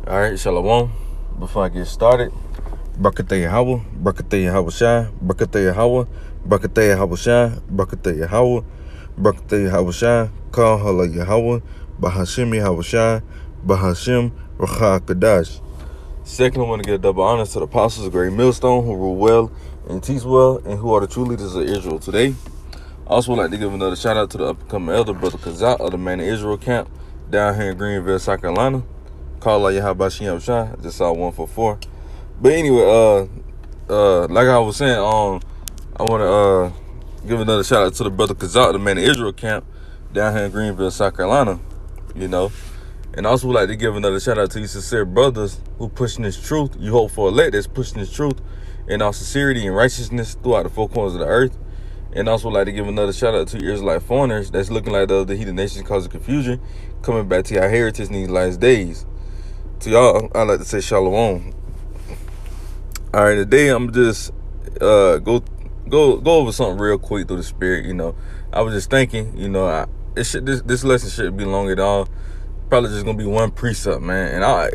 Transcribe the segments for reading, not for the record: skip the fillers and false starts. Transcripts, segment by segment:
All right, Shalom. Before I get started, Brakatay Yahweh, Brakatay Yahweh Shai, Brakatay Yahweh, Brakatay Yahweh Shai, Brakatay Yahweh, Brakatay Yahweh Shai, Kal Hala Yahweh, Bahashim Yahweh Shai, Bahashim Racha Kadash. Second, I want to give double honors to the apostles of Great Millstone who rule well and teach well and who are the true leaders of Israel today. I also would like to give another shout out to the upcoming elder, Brother Kazat of the Man of Israel camp down here in Greenville, South Carolina. Call like Yahabashim Shah. I just saw 144. But anyway, like I was saying, I want to give another shout out to the Brother Kazat, the Man of Israel camp down here in Greenville, South Carolina. And I also would like to give another shout out to you sincere brothers who pushing this truth. You hope for elect that's pushing this truth in all sincerity and righteousness throughout the four corners of the earth. And also would like to give another shout out to Israelite foreigners that's looking like the other heathen nations causing confusion, coming back to your heritage in these last days. To y'all, I like to say shalom. All right, today I'm just go over something real quick through the spirit. I was just thinking, this lesson shouldn't be long at all. Probably just gonna be one precept, man. And I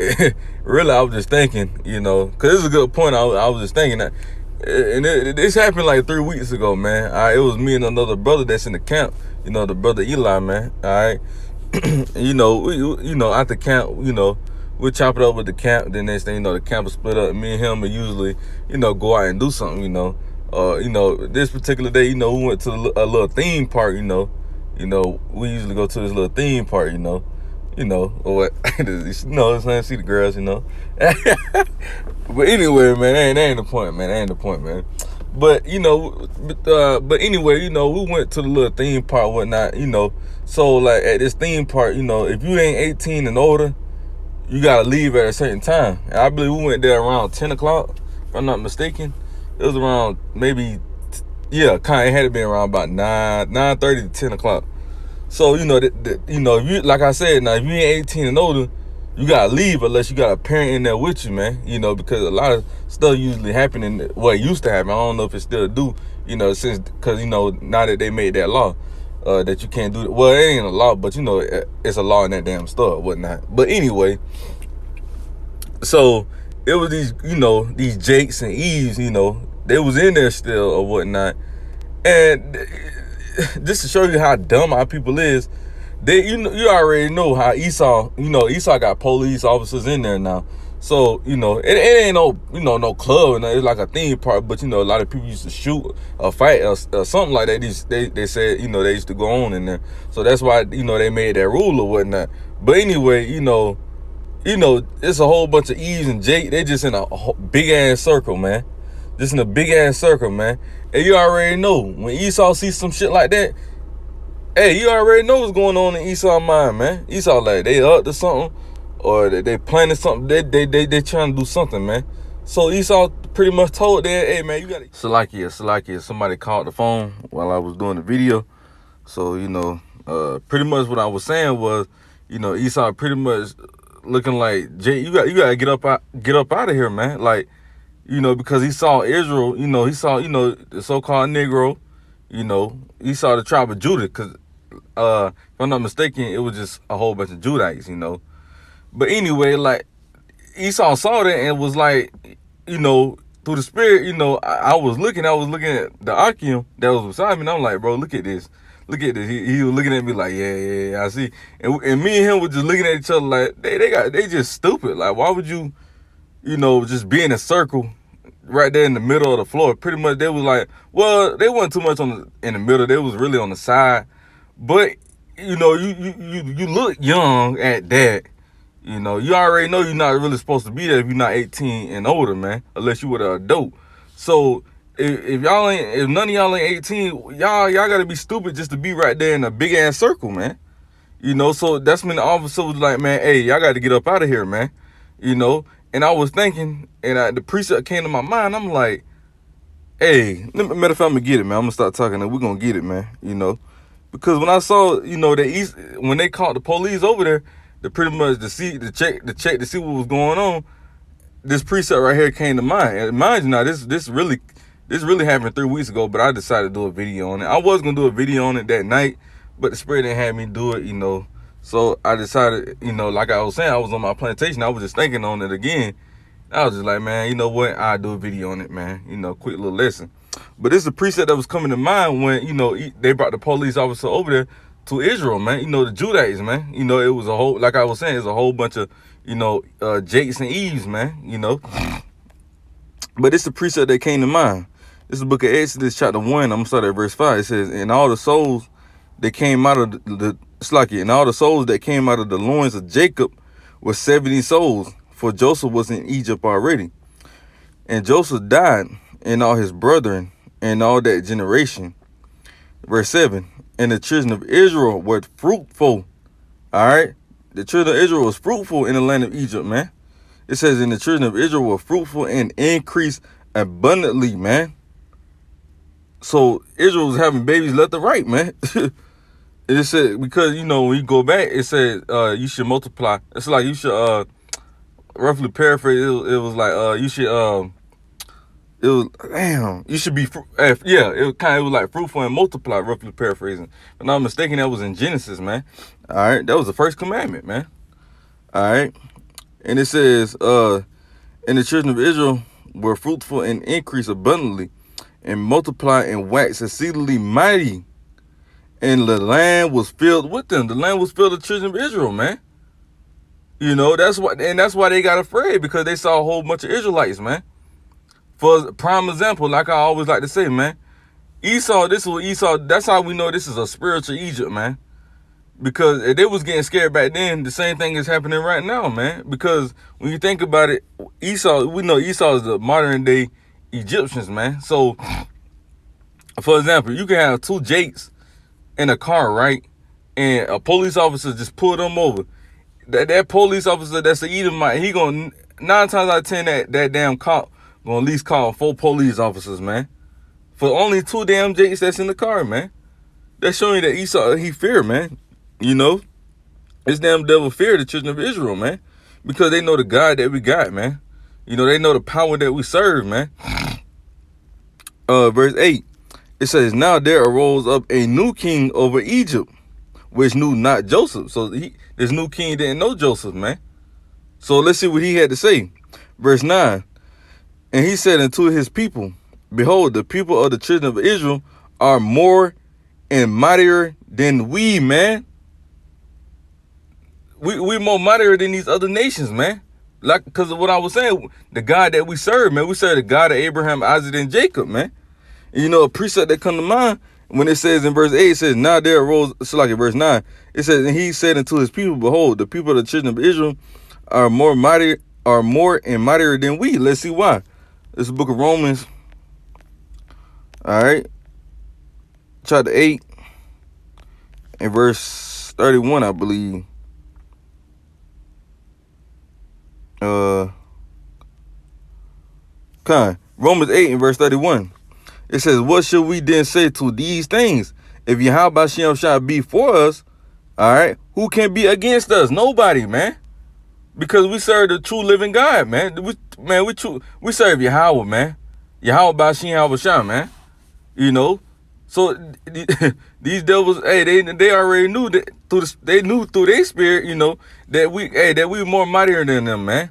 was just thinking, because it's a good point. I was just thinking that, and this happened like 3 weeks ago, man. It was me and another brother that's in the camp. The brother Eli, man. All right, at the camp, we'll chop it up with the camp. Then next thing the camp will split up. Me and him will usually, go out and do something, this particular day, we went to a little theme park, we usually go to this little theme park, or what, see the girls, But anyway, man, that ain't the point, man. But, but anyway, we went to the little theme park, whatnot, So, like, at this theme park, if you ain't 18 and older, you gotta leave at a certain time. And I believe we went there around 10 o'clock, if I'm not mistaken. It was around maybe, it had to be around about 9:30 to 10 o'clock. So, if you, like I said, now, if you ain't 18 and older, you gotta leave unless you got a parent in there with you, man. Because a lot of stuff usually happening, it used to happen. I don't know if it still do, since, because, now that they made that law. That you can't do it. Well, it ain't a law, but it's a law in that damn store, whatnot. But anyway, so it was these Jakes and Eves, they was in there still or whatnot. And just to show you how dumb our people is, you already know how Esau, Esau got police officers in there now. So, it ain't no club, it's like a theme park, but, a lot of people used to shoot or fight or something like that. They said, they used to go on in there. So that's why, they made that rule or whatnot. But anyway, it's a whole bunch of Eves and Jake. They just in a big ass circle, man. Just in a big ass circle, man. And you already know, when Esau sees some shit like that, hey, you already know what's going on in Esau's mind, man. Esau, like, they up to something. Or they planning something, they trying to do something, man. So Esau pretty much told them, hey, man, you got to... Salakia, somebody called the phone while I was doing the video. So, pretty much what I was saying was, Esau pretty much looking like, Jay, you got to get up out of here, man. Like, because he saw Israel, he saw, the so-called Negro, he saw the tribe of Judah. Because, if I'm not mistaken, it was just a whole bunch of Judites, But anyway, like, Esau saw that and was like, through the spirit, I was looking at the Akim that was beside me, and I'm like, bro, look at this. He was looking at me like, yeah, I see. And me and him were just looking at each other like, they just stupid. Like, why would you, just be in a circle right there in the middle of the floor? Pretty much, they was like, well, they wasn't too much in the middle. They was really on the side. But, you look young at that. You already know you're not really supposed to be there if you're not 18 and older, man, unless you were an adult. So if none of y'all ain't 18, y'all gotta be stupid just to be right there in a big ass circle, man. So that's when the officer was like, man, hey, y'all gotta get up out of here, man. And I was thinking, and the precept came to my mind. I'm like, hey, matter of fact, I'm gonna get it, man. I'm gonna start talking and we're gonna get it, man. Because when I saw, when they called the police over there, pretty much to check to see what was going on, this precept right here came to mind. And mind you, now this really happened 3 weeks ago, but I decided to do a video on it. I was gonna do a video on it that night, but the spirit didn't have me do it, So I decided, like I was saying, I was on my plantation. I was just thinking on it again. I was just like, man, you know what? I'll do a video on it, man. Quick little lesson. But this is a precept that was coming to mind when, they brought the police officer over there to Israel, man. The Judaizers, man. It was a whole, like I was saying, it's a whole bunch of, Jakes and Eves, man. But it's the precept that came to mind. This is the book of Exodus, chapter 1. I'm going to start at verse 5. It says, and all the souls that came out of and all the souls that came out of the loins of Jacob were 70 souls, for Joseph was in Egypt already. And Joseph died, and all his brethren, and all that generation. Verse 7, and the children of Israel were fruitful. All right? The children of Israel was fruitful in the land of Egypt, man. It says, and the children of Israel were fruitful and increased abundantly, man. So Israel was having babies left and right, man. It said, because, when you go back, it said you should multiply. It's like you should, roughly paraphrase, it was like, you should, you should be, it was like fruitful and multiply, roughly paraphrasing. If I'm not mistaken, that was in Genesis, man. All right, that was the first commandment, man. All right, and it says, and the children of Israel were fruitful and increased abundantly, and multiply and wax exceedingly mighty, and the land was filled with them. The land was filled with the children of Israel, man. That's why they got afraid, because they saw a whole bunch of Israelites, man. For a prime example, like I always like to say, man, Esau, that's how we know this is a spiritual Egypt, man. Because if they was getting scared back then, the same thing is happening right now, man. Because when you think about it, we know Esau is the modern day Egyptians, man. So, for example, you can have two Jakes in a car, right? And a police officer just pulled them over. That police officer that's an Edomite, he gonna 9 times out of 10 that damn cop gonna at least call 4 police officers, man. For only 2 damn Jakes that's in the car, man. That's showing that Esau, he feared, man. This damn devil feared the children of Israel, man. Because they know the God that we got, man. They know the power that we serve, man. Verse 8, it says, now there arose up a new king over Egypt, which knew not Joseph. So this new king didn't know Joseph, man. So let's see what he had to say. Verse 9, and he said unto his people, behold, the people of the children of Israel are more and mightier than we, man. We more mightier than these other nations, man. Like, because of what I was saying, the God that we serve, man. We serve the God of Abraham, Isaac, and Jacob, man. And a precept that come to mind when it says in verse 8, it says, now there arose, it's like in verse 9, it says, and he said unto his people, behold, the people of the children of Israel are more and mightier than we. Let's see why. This is the book of Romans. All right. Chapter 8 and verse 31, I believe. Romans 8 and verse 31. It says, what should we then say to these things? If Yahweh shall be for us, all right, who can be against us? Nobody, man. Because we serve the true living God, man. We serve Yahweh, man. Yahweh Bashim Shah, man. So these devils, hey, they already knew that through their spirit, that we were more mightier than them, man.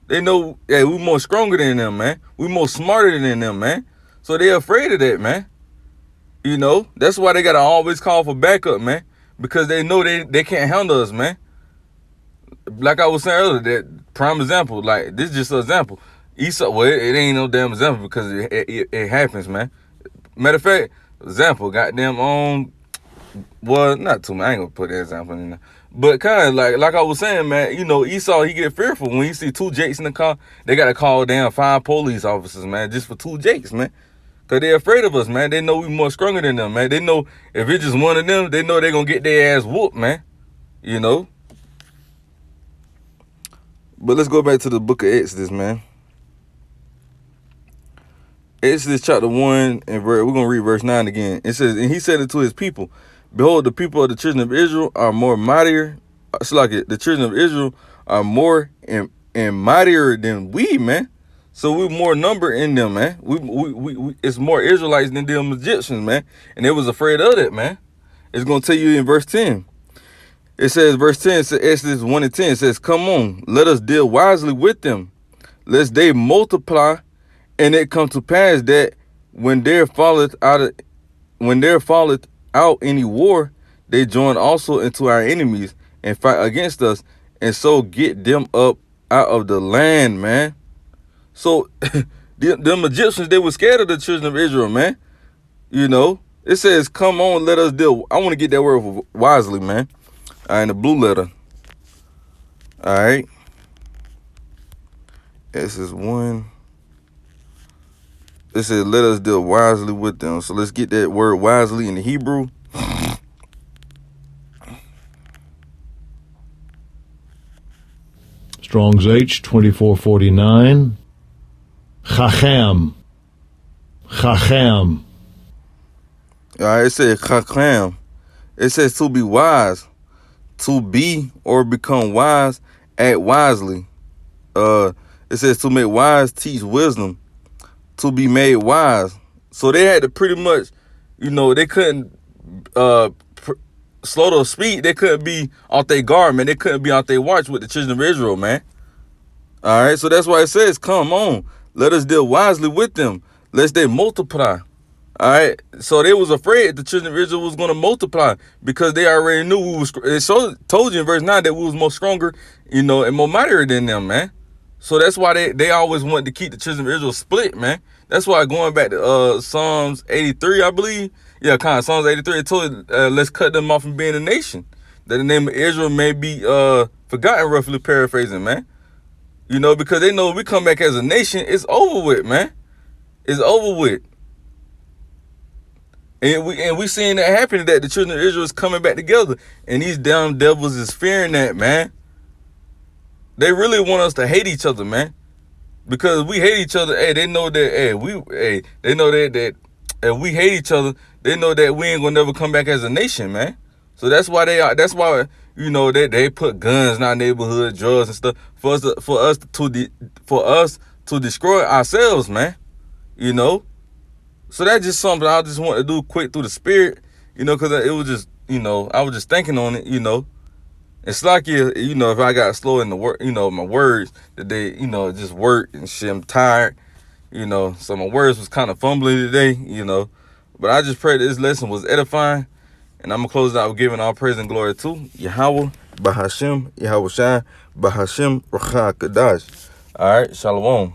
They know, we more stronger than them, man. We more smarter than them, man. So they're afraid of that, man. That's why they gotta always call for backup, man. Because they know they can't handle us, man. Like I was saying earlier, that prime example, like this is just an example. Esau, well, it ain't no damn example because it happens, man. Matter of fact, example, goddamn well, not too much. I ain't gonna put that example in there. But kind of like I was saying, man, Esau, he get fearful when he see 2 Jakes in the car. They gotta call down 5 police officers, man, just for 2 Jakes, man. Cause they're afraid of us, man. They know we more stronger than them, man. They know if it's just one of them, they know they're gonna get their ass whooped, man. But let's go back to the book of Exodus, man. Exodus chapter 1 and we're gonna read verse 9 again. It says, and he said it to his people, behold, the people of the children of Israel are more mightier. It's like the children of Israel are more and mightier than we, man. So we're more number in them, man. We it's more Israelites than them Egyptians, man. And they was afraid of that, man. It's gonna tell you in verse 10. It says, verse 10, it says, Exodus 1 and 10, it says, come on, let us deal wisely with them, lest they multiply, and it come to pass that when there falleth out any war, they join also into our enemies and fight against us, and so get them up out of the land, man. So them Egyptians, they were scared of the children of Israel, man. You know, it says, come on, let us deal. I want to get that word wisely, man. All right, in the blue letter. All right. This is 1. It says, let us deal wisely with them. So let's get that word wisely in the Hebrew. Strong's H, 2449. Chacham. Chacham. All right, it says chacham. It says to be wise. To be or become wise, act wisely. It says to make wise, teach wisdom. To be made wise. So they had to pretty much, you know, they couldn't slow their speed. They couldn't be off their guard, man. They couldn't be off their watch with the children of Israel, man. All right, so that's why it says, come on, let us deal wisely with them, lest they multiply. All right, so they was afraid the children of Israel was going to multiply because they already knew we was. It told you in verse 9 that we was more stronger, you know, and more mightier than them, man. So that's why they always wanted to keep the children of Israel split, man. That's why going back to Psalms 83, I believe. Yeah, kind of Psalms 83, it told let's cut them off from being a nation, that the name of Israel may be forgotten, roughly paraphrasing, man. You know, because they know if we come back as a nation, it's over with, man. It's over with. And we seeing that happening, that the children of Israel is coming back together. And these damn devils is fearing that, man. They really want us to hate each other, man. Because we hate each other. Hey, they know that, they know that if we hate each other, they know that we ain't gonna never come back as a nation, man. So that's why you know, they put guns in our neighborhood, drugs and stuff, for us to destroy ourselves, man. You know? So that's just something I just want to do quick through the spirit, you know, because it was just, you know, I was just thinking on it, you know. It's like, you know, if I got slow in the word, you know, my words, that they, you know, just work and shit, I'm tired, you know, so my words was kind of fumbling today, you know. But I just pray that this lesson was edifying, and I'm going to close it out with giving all praise and glory to Yahweh, Bahashem, Yahweh Shai, Bahashem, Ruach HaKodesh. All right, Shalom.